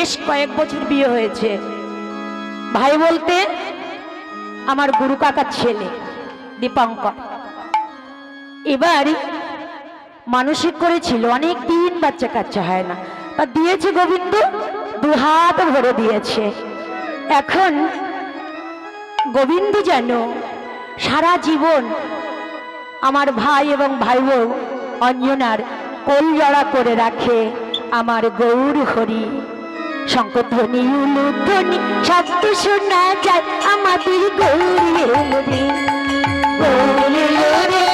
বেশ কয়েক বছর বিয়ে হয়েছে। ভাই বলতে আমার গুরু কাকার ছেলে দীপঙ্কর। এবার মানসিক করেছিল, অনেক দিন বাচ্চা কাচ্চা হয় না, তা দিয়েছে গোবিন্দ, দুহাত ভরে দিয়েছে। এখন গোবিন্দ যেন সারা জীবন আমার ভাই এবং ভাই বউ অঞ্জনার কোল জড়া করে রাখে। আমার গৌর হরি শঙ্খধ্বনি উলুধ্বনি শব্দ শোনা যায় আমাদের গৌরী হরি। গৌরী হরি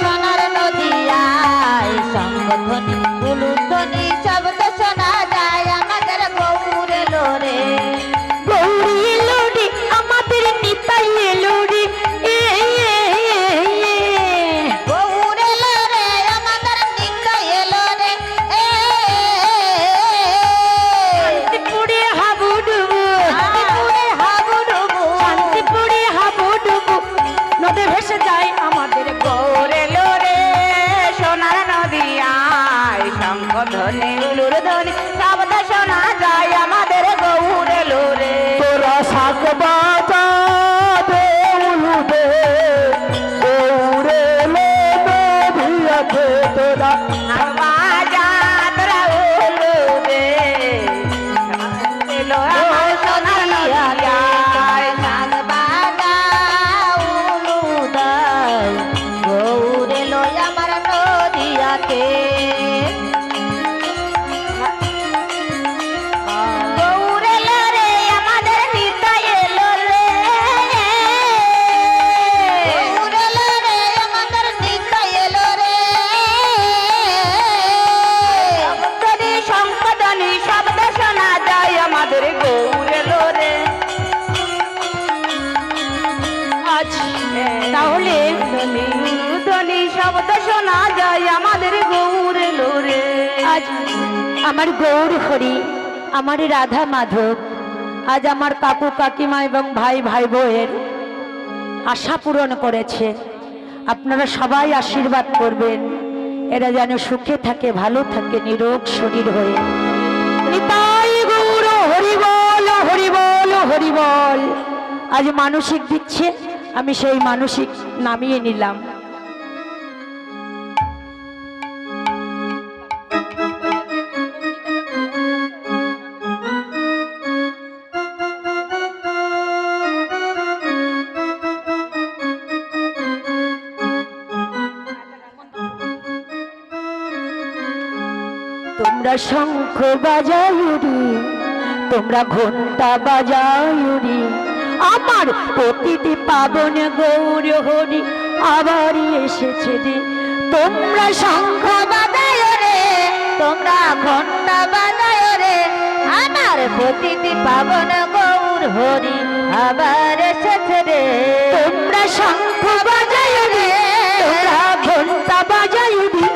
সোনার নদিয়ায় শঙ্খধ্বনি উলুধ্বনি শব্দ শোনা যায় আমাদের গৌর লোরে। গৌরী এলো রে, আমাদের নিতাই এলো রে, গৌর এলো রে, আমাদের নিতাই এলো রে। শান্তিপুরে হাবুডুবু, শান্তিপুরে হাবুডুবু, শান্তিপুরে হাবুডুবু নদে ভেসে যায় আমাদের গৌর এলো রে। সোনার নদিয়ায় শঙ্খধ্বনি উলুধ্বনি শব্দ শোনা যায় আমাদের গৌর লোরে। তোরা শাক বাজা দে উলু দে, গৌরে লো নদিয়াতে তোরা বাজা তোরা উলুবে এলো আমার সোনার নদিয়ায় শাক বাজা উলুদায় গৌর এলো আমার নদিয়াতে। গৌর এলো রে, আমাদের নিতাই এলো রে। গৌর এলো রে, আমাদের নিতাই এলো রে। শঙ্খধ্বনি শব্দ শোনা যায় আমাদের গৌর এলো রে। আজ তাহলে ধ্বনি শব্দ শোনা যায় আমাদের গৌর এলো রে। আজ আমার গৌর হরি, আমার রাধা মাধব আজ আমার কাকু কাকিমা এবং ভাই ভাই বউয়ের আশা পূরণ করেছে। আপনারা সবাই আশীর্বাদ করবেন, এরা যেন সুখে থাকে, ভালো থাকে, নিরোগ শরীর হয়ে। নিতাই গৌর হরি বল, হরি বল, হরি বল। আজ মানসিক দিচ্ছে, আমি সেই মানসিক নামিয়ে নিলাম। তোমরা শঙ্খ বাজায়ুরি, তোমরা ঘণ্টা বাজায়ুরি, আমার প্রতিটি পাবন গৌর হরি আবার এসেছে রে। তোমরা শঙ্খ বাজায় রে, তোমরা ঘন্টা বাজায় রে, আমার প্রতিটি পাবন গৌর হরি আবার এসেছে রে। তোমরা শঙ্খ বাজায়ুরি, তোমরা ঘণ্টা বাজায়ুরি,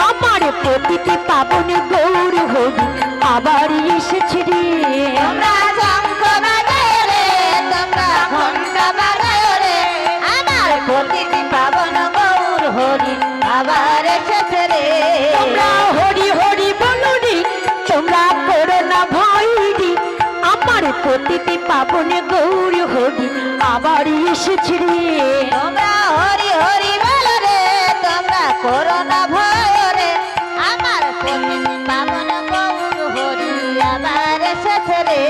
আমার প্রতিটি পাবন গৌর হরি আবার এসেছে রে। তোমরা শঙ্খ বাজায় রে, তোমরা ঘন্টা বাজায় রে, আমার প্রতিটি পাবন গৌর হরি আবার এসেছে রে। তোমরা হরি হরি বলুনি, তোমরা করো না ভয়রি, আমার প্রতিটি পাবন গৌর হরি আবার এসেছে রে। তোমরা হরি হরি বলো রে, তোমরা করো না ভয় রে, আমার প্রতিটি পাবন গৌর হরি আবার এসেছে রে।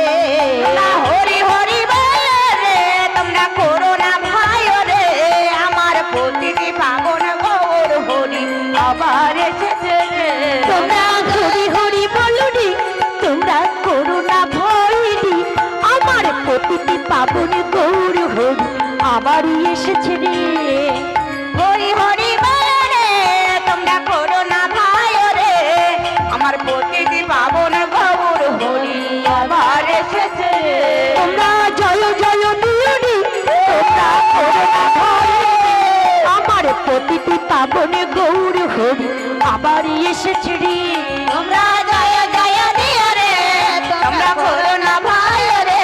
তোমরা হরি হরি বলো রে, তোমরা করো না ভয় রে, আমার প্রতিটি পাবন গৌর হরি আবার এসেছে রে। তোমরা হরি হরি বলুনি, তোমরা করো না ভয়রি, আমার প্রতিটি পাবন গৌর হরি আবার এসেছে রে। হরি হরি বলো রে, তোমরা করো না ভয় রে, আমার প্রতিটি পাবন গৌর হরি আবার এসেছে রে। তোমরা জয় জয় দিওনি, তোমরা করো না ভয় রে, আমার প্রতিটি পাবন গৌর হরি আবার এসেছে রে। তোমরা জয় জয় দিও রে, তোমরা করো না ভয় রে,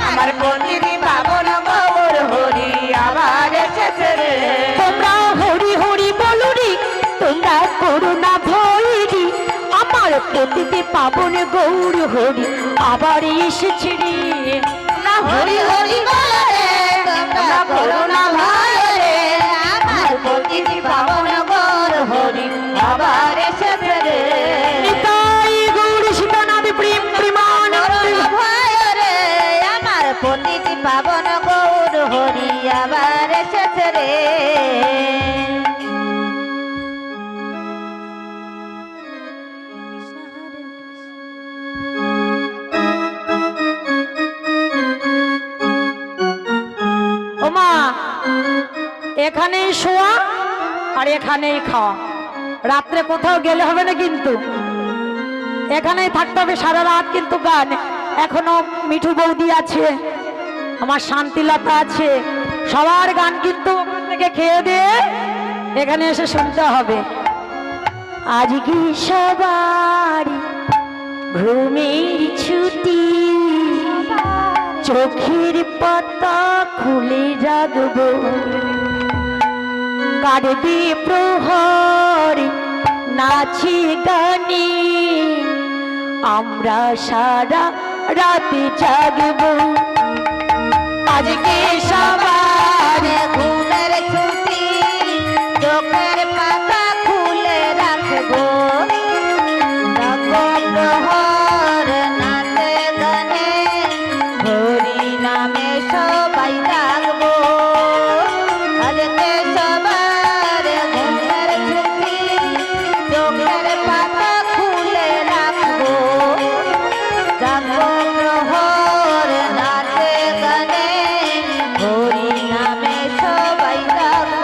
আমার প্রতিটি পাবন গৌর হরি আবার এসেছে রে। তোমরা হরি হরি বলুনি, তোমরা করো না ভয়রি, আমার পতিতে পাবন গৌর হরি আবার এসেছে রে। না হরি হরি বলো রে তোমরা করো না ভাই রে আমার পতিতি পাবন গৌর হরি আবার এসেছে রে। নিতাই গৌর সীতানাথ প্রেম প্রেমানন্দ ভাই রে আমার পতিতি পাবন গৌর হরি আবার এসেছে রে। ওমা এখানেই শোয়া আর এখানেই খাওয়া, রাত্রে কোথাও গেলে হবে না কিন্তু, এখানেই থাকতে হবে সারা রাত। কিন্তু গান এখনো মিঠু বৌদি আছে, আমার শান্তিলতা আছে, সবার গান কিন্তু ওখান থেকে খেয়ে দিয়ে এখানে এসে শুনতে হবে। আজকে সবার ঘুমের ছুটি, চোখের পাতা খুলে রাখবো, কাটবে প্রহর নাচে গানে, আমরা সারা রাতে জাগবো। আজকে সবার ঘুমের ছুটি চোখের পাতা খুলে রাখবো, প্রহর নাচে গানে হরি নামে সবাই ডাকবো। আজকে সবার ঘুমের ছুটি চোখের পাতা খুলে রাখবো, প্রহর নাচে গানে হরি নামে সবাই ডাকবো।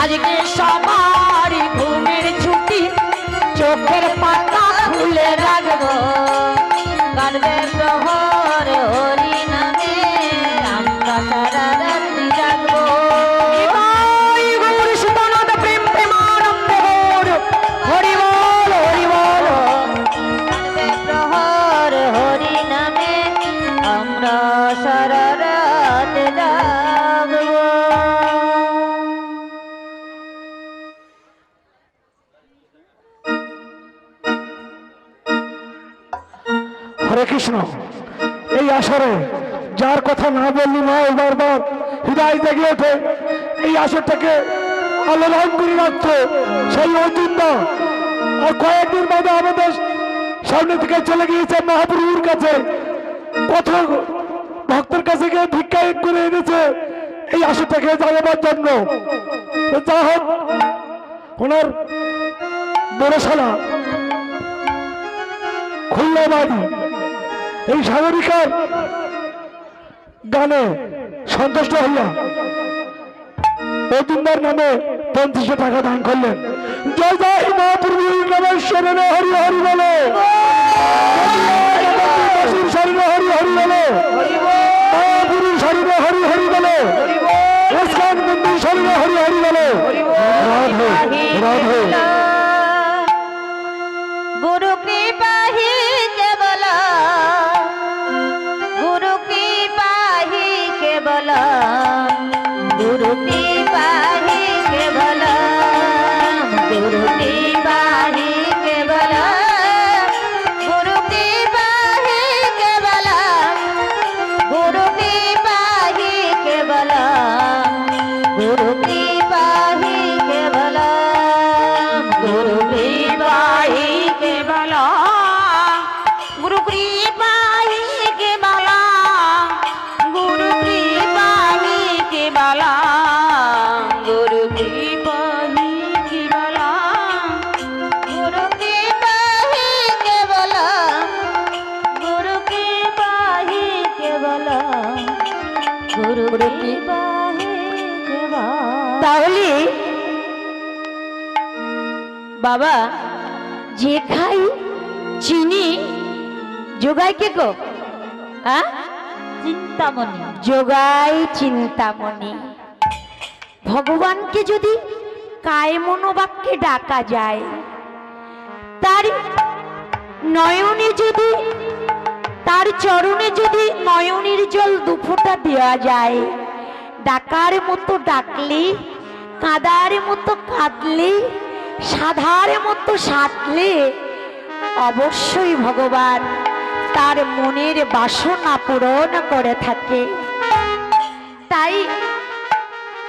আজকে সবারই ঘুমের ছুটি, চোখের পাতা খুলে রাখবো, কাঁদবে প্রহর হরি নামে, আমরা সারা রাত্রি জাগবো। নিতাই গৌর সুতনাথ প্রেম প্রেমানন্দ গৌর, হরি বল হরি বল। কাঁদবে প্রহর হরি নামে, আমরা সারা রাত জাগবো। হরে কৃষ্ণ। এই আসরে যার কথা না বললি মা বারবার হৃদয় জেগে ওঠে, এই আসরটাকে আলোড়ন করে রাখত সেই অর্জুনদা, আর কয়েকদিন বাদে আমাদের সামনে থেকে চলে গিয়েছে মহাপ্রভুর কাছে, কত ভক্তের কাছে গিয়ে ভিক্ষা করে এনেছে এই আসরটাকে জানাবার জন্য। তো যা হোক, ওনার বড়শালা খুলনা বাড়ি, এই সাগরিকার গানে সন্তুষ্ট হইয়া অর্জুনদার নামে 3500 টাকা দান করলেন। জয় জয় মহাপ্রভুর নামের শরণে হরি হরি বলে, শরণে হরি হরি বলে, মহাপুরুর শরণে হরি হরি বলে, ইস্কন মন্দির শরণে হরি হরি বলে। রাধে রাধে। গুরু কৃপা হি কেবল, গুরু কৃপা হি কেবল, গুরু কৃপা হি কেবল, গুরু কৃপা হি কেবল, গুরু কৃপা হি কেবল, গুরু কৃপা হি কেবল, গুরু কৃপা হি কেবল, গুরু কৃপা হি কেবল, গুরু কৃপা হি কেবল, গুরু কৃপা হি কেবল, গুরু কৃপা হি কেবল, গুরু কৃপা হি কেবল, গুরু কৃপা হি কেবল, গুরু কৃপা হি কেবল। তাহলে বাবা যে খাই চিনি যোগায় কে গো? হ্যাঁ, চিন্তামণি যোগাই চিন্তামণি। ভগবানকে যদি কায় মনোবাক্যে ডাকা যায়, তার নয়নে যদি, তার চরণে যদি নয়নের জল দুফোঁটা দেওয়া যায়, ডাকার মতো ডাকলে, কাঁদার মতো কাঁদলে, সাধার মতো সাধলে অবশ্যই ভগবান তার মনের বাসনা পূরণ করে থাকে। তাই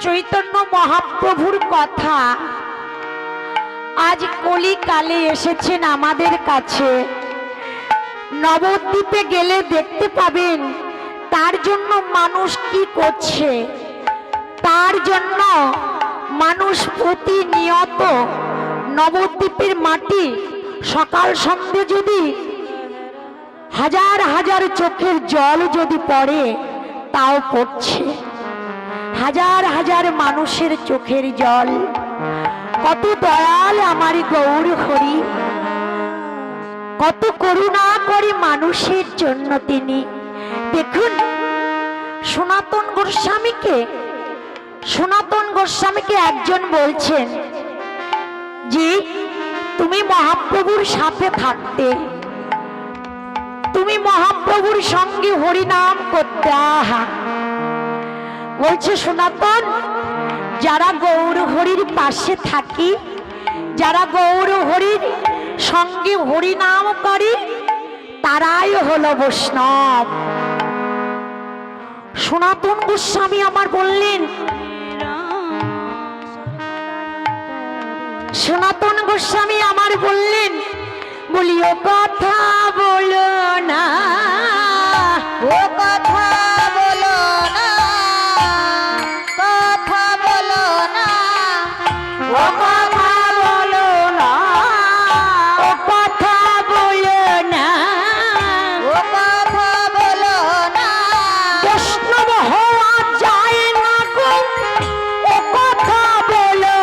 চৈতন্য মহাপ্রভুর কথা আজ কলিকালে এসেছেন আমাদের কাছে। নবদ্বীপে গেলে দেখতে পাবেন তার জন্য মানুষ কি করছে। তার জন্য মানুষ প্রতিনিয়ত নবদ্বীপের মাটি সকাল সন্ধ্যে যদি হাজার হাজার চোখের জল যদি পড়ে, তাও পড়ছে হাজার হাজার মানুষের চোখের জল। কত দয়াল আমার গৌর হরি, কত করুণা করে মানুষের জন্য তিনি। দেখুন সনাতন গোস্বামীকে একজন বলছেন যে তুমি মহাপ্রভুর সাথে থাকতে, তুমি মহাপ্রভুর সঙ্গে হরিনাম করতে। আহা, বলছে সনাতন, যারা গৌর হরির পাশে থাকি, যারা গৌর হরির সঙ্গে হরিনাম করে, তারাই হলো বৈষ্ণব। সনাতন গোস্বামী আমার বললেন, সনাতন গোস্বামী আমার বললেন, বলি ও কথা বলো না, ও কথা বলো না, কথা বলো না, ও কথা বলো না, ও কথা বলো না, ও কথা বলো না, বৈষ্ণব হওয়া যায় না গো, ও কথা বলো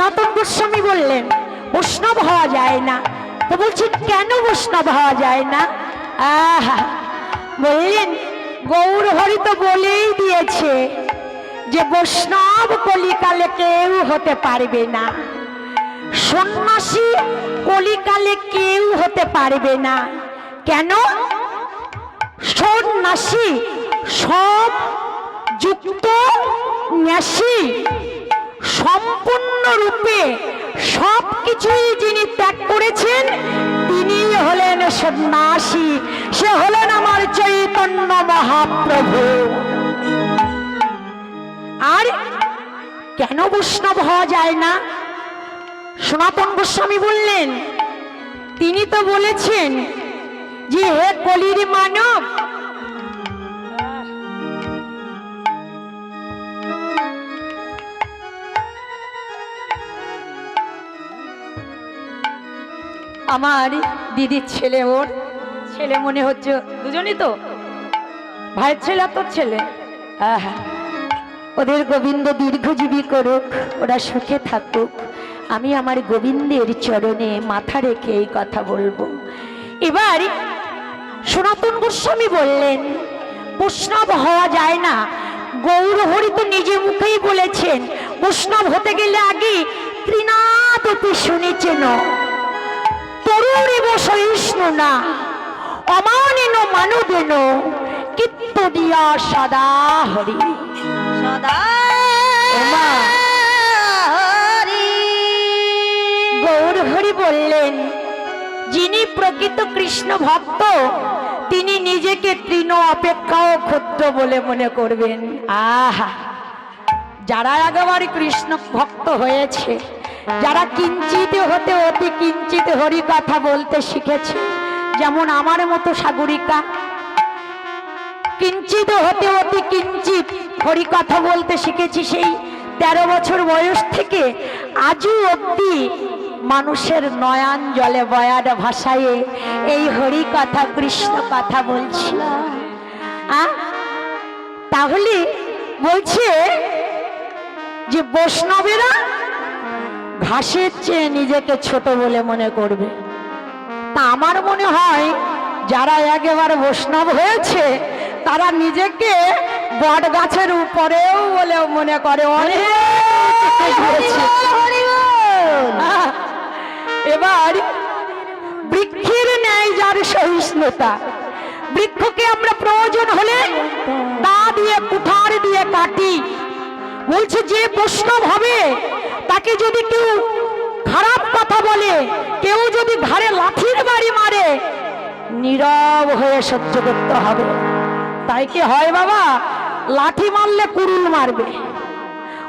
সনাতন গোস্বামী বললেন বৈষ্ণব হওয়া যায় না। তো বলছি কেন বৈষ্ণব হওয়া যায় না? আহা, বললেন গৌর হরি তো বলেই দিয়েছে যে বৈষ্ণব কলিকালে কেউ হতে পারবে না, সন্ন্যাসী কলিকালে কেউ হতে পারবে না। কেন? সন্ন্যাসী সব যুক্ত ন্যাসী, সম্পূর্ণরূপে সব কিছুই যিনি ত্যাগ করেছেন তিনি হলেন সন্ন্যাসী, সে হলেন আমার চৈতন্য মহাপ্রভু। আর কেন বৈষ্ণব হওয়া যায় না? সনাতন গোস্বামী বললেন তিনি তো বলেছেন যে হে কলির মানব, আমার দিদির ছেলে, ওর ছেলে মনে হচ্ছে, দুজনই তো ভাইয়ের ছেলে আর তোর ছেলে, আহা, ওদের গোবিন্দ দীর্ঘজীবী করুক, ওরা সুখে থাকুক। আমি আমার গোবিন্দের চরণে মাথা রেখে এই কথা বলবো। এবার সনাতন গোস্বামী বললেন বৈষ্ণব হওয়া যায় না। গৌর হরি তো নিজে মুখেই বলেছেন বৈষ্ণব হতে গেলে আগে ত্রিনাদপি শুনেছেন, তরুণীব সহিষ্ণু না অমানেন মানুদেন কিত্ত দিয়া সদা হরি। সদা ওমা, গৌর হরি বললেন যিনি প্রকৃত কৃষ্ণ ভক্ত তিনি নিজেকে তৃণ অপেক্ষাও ক্ষুদ্র বলে মনে করবেন। আহা, যারা একেবারে কৃষ্ণ ভক্ত হয়েছে, যারা কিঞ্চিত হতে অতি কিঞ্চিত হরি কথা বলতে শিখেছে, যেমন আমার মতো সাগরিকা কিঞ্চিত হতে অতি কিঞ্চিত হরি কথা বলতে শিখেছি, সেই 13 বছর বয়স থেকে আজও অব্দি মানুষের নয়ন জলে বয়ার ভাষায় এই হরি কথা কৃষ্ণ কথা বলছি। তাহলে বলছে যে বৈষ্ণবেরা ঘাসের চেয়ে নিজেকে ছোট বলে মনে করবে। তা আমার মনে হয় যারা একেবারে বৈষ্ণব হয়েছে তারা নিজেকে বট গাছের উপরেও বলে মনে করে অনেক। এবার বৃক্ষের ন্যায় যার সহিষ্ণুতা, বৃক্ষকে আমরা প্রয়োজন হলে দা দিয়ে কুঠার দিয়ে কাটি। বলছে যে বৈষ্ণব হবে তাকে যদি কেউ খারাপ কথা বলে, কেউ যদি ঘাড়ে লাঠির বাড়ি মারে, নীরব হয়ে সহ্য করতে হবে। তাই কি হয় বাবা, লাঠি মারলে কুড়ুল মারবে।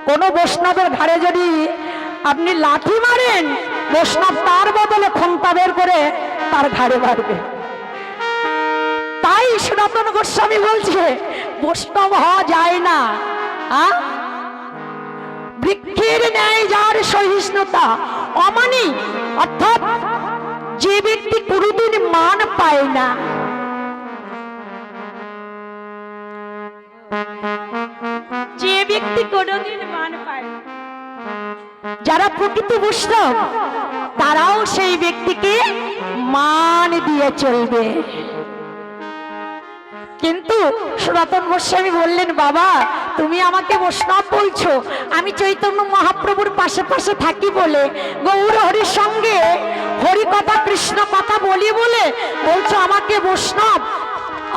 কোন বৈষ্ণবের ঘাড়ে যদি আপনি লাঠি মারেন, বৈষ্ণব তার বদলে ক্ষমতা বের করে তার ঘাড়ে মারবে। তাই সনাতন গোস্বামী বলছে বৈষ্ণব হওয়া যায় না। বৃক্ষের ন্যায় যার সহিষ্ণুতা, অমানি অর্থাৎ যে ব্যক্তি কোনোদিন মান পায় না, যে ব্যক্তি কোনোদিন মান পায় না, যারা প্রকৃত বৈষ্ণব তারাও সেই ব্যক্তিকে মান দিয়ে চলবে। কিন্তু সনাতন গোস্বামী বললেন বাবা তুমি আমাকে বৈষ্ণব বলছো, আমি চৈতন্য মহাপ্রভুর পাশে পাশে থাকি বলে, গৌর হরির সঙ্গে হরি কথা কৃষ্ণ কথা বলি বলে বলছো আমাকে বৈষ্ণব।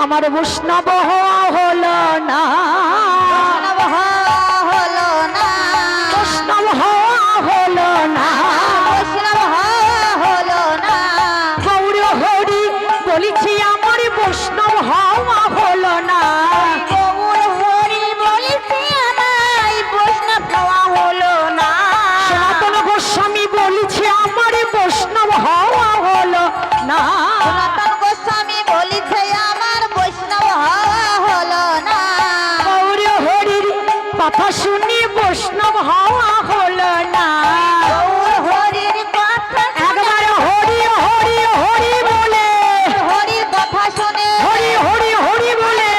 আমার বৈষ্ণব হওয়া হলো না, বৈষ্ণব হওয়া হলো না, গৌর হরি বলিছি আমার বৈষ্ণব হওয়া হলো না, সনাতন গোস্বামী বলিছে আমার বৈষ্ণব হওয়া হলো না, গৌর হরির কথা শুনি বৈষ্ণব হওয়া হলো না। একবার হরি হরি হরি বলে, হরি হরি হরি বলে,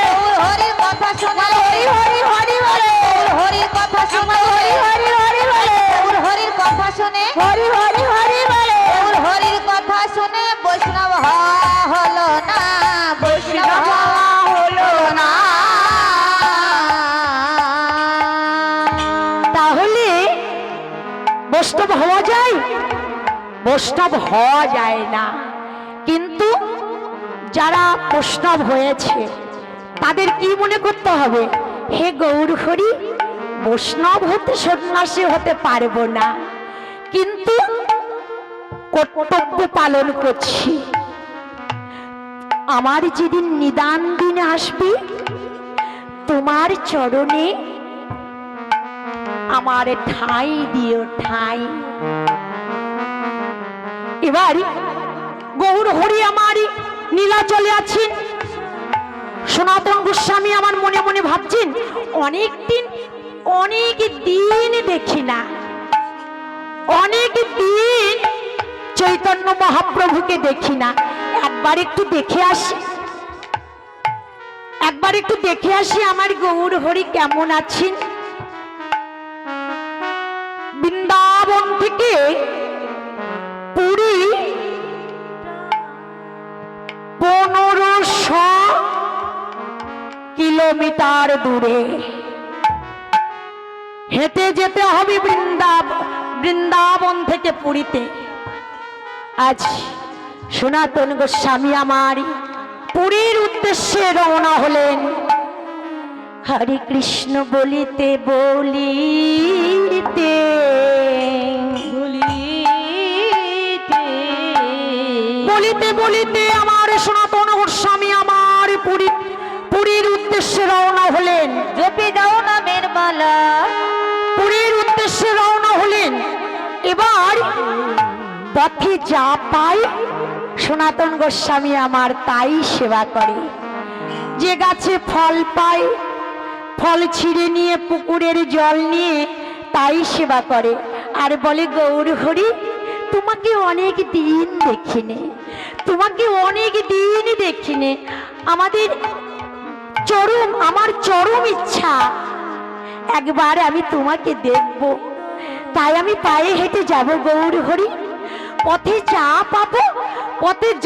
বৈষ্ণব হওয়া যায় না, কিন্তু যারা বৈষ্ণব হয়েছে তাদের কি মনে করতে হবে, হে গৌর হরি, বৈষ্ণব হতে সন্ন্যাসী হতে পারবো না, কিন্তু কর্তব্য পালন করছি। আমার যেদিন নিদান দিন আসবে, তোমার চরণে আমার ঠাঁই দিও, ঠাঁই। এবার গৌর হরি আমার নীলাচলে আছেন। সনাতন গোস্বামী আমার মনে মনে ভাবছেন, অনেক দিন দেখি না, অনেক দিন চৈতন্য মহাপ্রভুকে দেখি না, একবার একটু দেখে আসি, একবার একটু দেখে আসি আমার গৌর হরি কেমন আছেন। বৃন্দাবন থেকে পুরী 1500 কিলোমিটার দূরে, হেঁটে যেতে হবে বৃন্দাবন থেকে পুরীতে। আজ সনাতন গোস্বামী আমার পুরীর উদ্দেশ্যে রওনা হলেন। হরে কৃষ্ণ বলিতে বলিতে বলিতে বলিতে আমার সনাতন গোস্বামী আমার পুরীর উদ্দেশ্যে রওনা হলেন। জপে দাও নামের মালা, পুরীর উদ্দেশ্যে রওনা হলেন। এবার পথে যা পাই সনাতন গোস্বামী আমার তাই সেবা করে। যে গাছে ফল পায়, ফল ছিঁড়ে নিয়ে পুকুরের জল নিয়ে তাই সেবা করে, আর বলে গৌর হরি, তোমাকে অনেক দিন দেখিনি, তোমাকে অনেক দিন দেখিনি, আমার চরম ইচ্ছা একবার আমি তোমাকে দেখব, তাই আমি পায়ে হেঁটে যাব গৌর হরি। পথে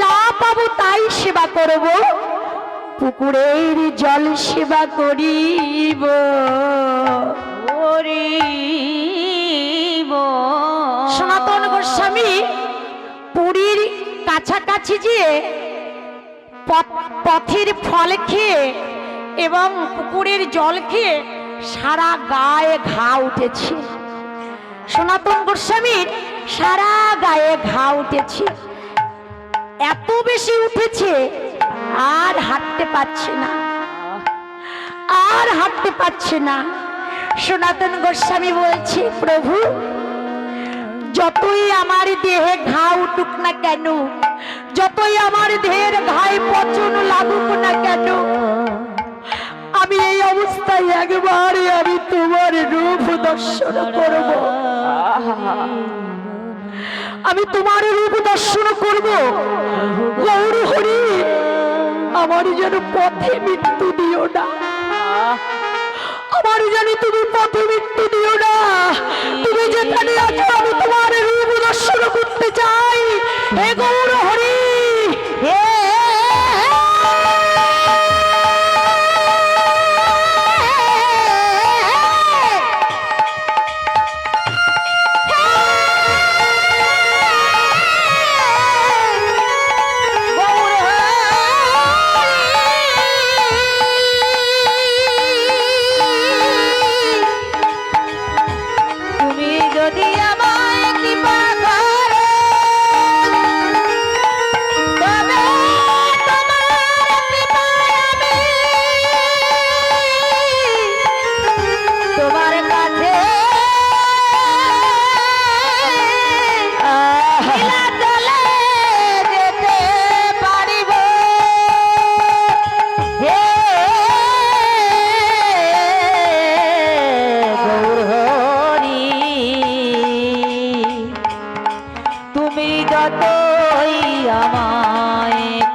যা পাবো তাই সেবা করব, পুকুরের জল সেবা করিব। সনাতন গোস্বামী পুরীর কাছাকাছি যেয়ে পথের ফল খেয়ে এবং পুকুরের জল খেয়ে সারা গায়ে ঘা উঠেছে। সনাতন গোস্বামীর সারা গায়ে ঘা উঠেছে, এত বেশি উঠেছে আর হাঁটতে পারছে না, আর হাঁটতে পারছে না। সনাতন গোস্বামী বলছে, প্রভু, যতই আমার দেহে ঘা উঠুক না কেন, যতই আমার দেহের ঘায়ে পচন লাগুক না কেন, আমি এই অবস্থায় একবারে আমি তোমার রূপ দর্শন করব, আমি তোমার রূপ দর্শন করব। গৌর হরি, আমার যেন পথে মৃত্যু দিও না, আমার জানি তুমি পথে মৃত্যু দিও না। তুমি যেখানে আছো আমি তোমার রূপ দর্শন করতে চাই। হে গৌর হরি, হে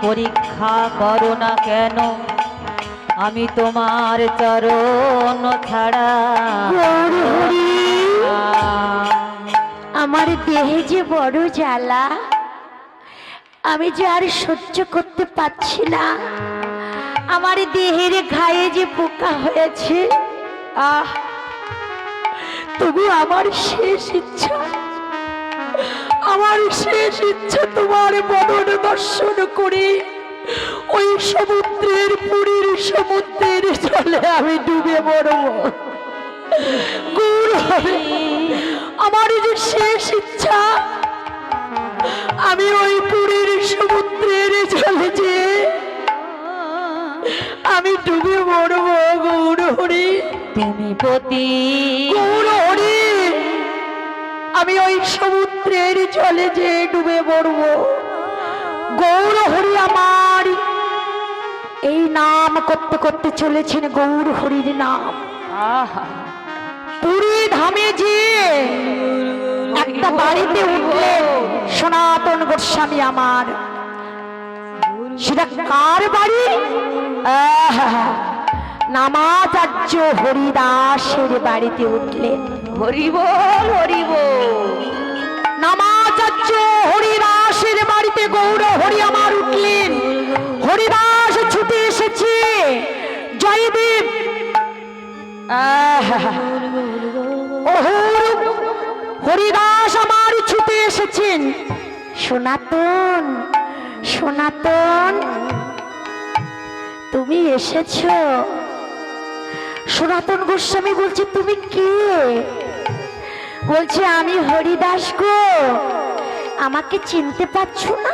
পরীক্ষা করো না কেন, আমি তোমার চরণ ছাড়া। আমার দেহে যে বড় জ্বালা, আমি যে আর সহ্য করতে পারছি না। আমার দেহের ঘায়ে যে পোকা হয়েছে, তবু আমার শেষ ইচ্ছা আমার শেষ ইচ্ছা তোমার বদন দর্শন করে ওই সমুদ্রের পুরীর সমুদ্রের জলে আমি ডুবে মরব। গৌর হরি, আমার যে শেষ ইচ্ছা আমি ওই পুরীর সমুদ্রের জলে যে আমি ডুবে মরব। গৌর হরি, তুমি পতি গৌর হরি, আমি ওই সমুদ্রের জলে যে ডুবে মরব। গৌর হরি আমার এই নাম করতে করতে চলেছেন গৌর হরির নাম। পুরী ধামে যে একটা বাড়িতে উঠলেন সনাতন গোস্বামী আমার, সেটা কার বাড়ি? নামাচার্য হরিদাসের বাড়িতে উঠলেন। হরিবোল হরিবোল। নামাচার্য হরিদাসের বাড়িতে গৌর হরি আমার উঠলেন। হরিদাস ছুটে এসেছে, জয়দেব হরিদাস আমার ছুটে এসেছেন। সনাতন, সনাতন তুমি এসেছো? সনাতন গোস্বামী বলছে তুমি কে? বলছে আমি হরিদাস গো। আমাকে চিনতে পারছো না?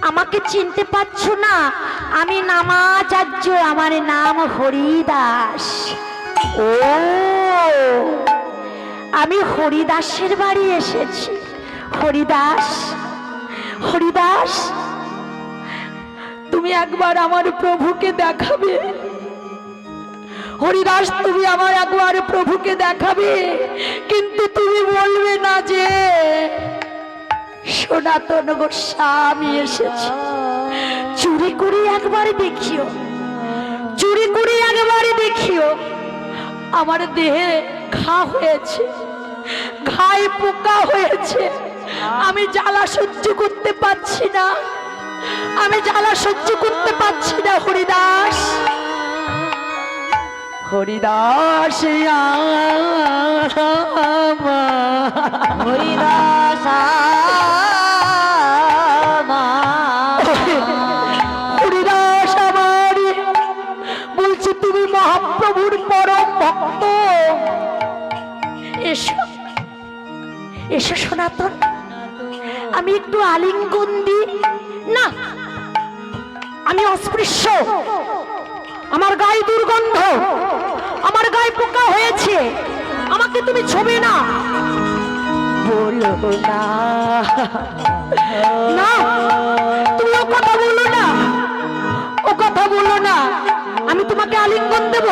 আমাকে চিনতে পারছো না? আমি নামাচার্য, আমার নাম হরিদাস। ও, আমি হরিদাসের বাড়ি এসেছি। হরিদাস, হরিদাস তুমি একবার আমার প্রভুকে দেখাবে? হরিদাস তুমি আমার একবার প্রভুকে দেখাবে, কিন্তু তুমি বলবে না যে সনাতন গোস্বামী এসেছে। চুরি করে একবার দেখিও, চুরি করে একবার দেখিও। আমার দেহে ঘা হয়েছে, ঘায়ে পোকা হয়েছে, আমি জ্বালা সহ্য করতে পারছি না, আমি জ্বালা সহ্য করতে পারছি না। হরিদাস, হরিদাস হরিদাস হরিদাস আমার বলছি তুমি মহাপ্রভুর পরম ভক্ত। এসো, এসো সনাতন, আমি একটু আলিঙ্গন দিই। না, আমি অস্পৃশ্য, আমার গায়ে দুর্গন্ধ, আমার গায়ে পোকা হয়েছে, আমাকে তুমি ছবে না। বলো না, না তুমি ও কথা বলো না, ও কথা বলো না, আমি তোমাকে আলিঙ্গন দেব।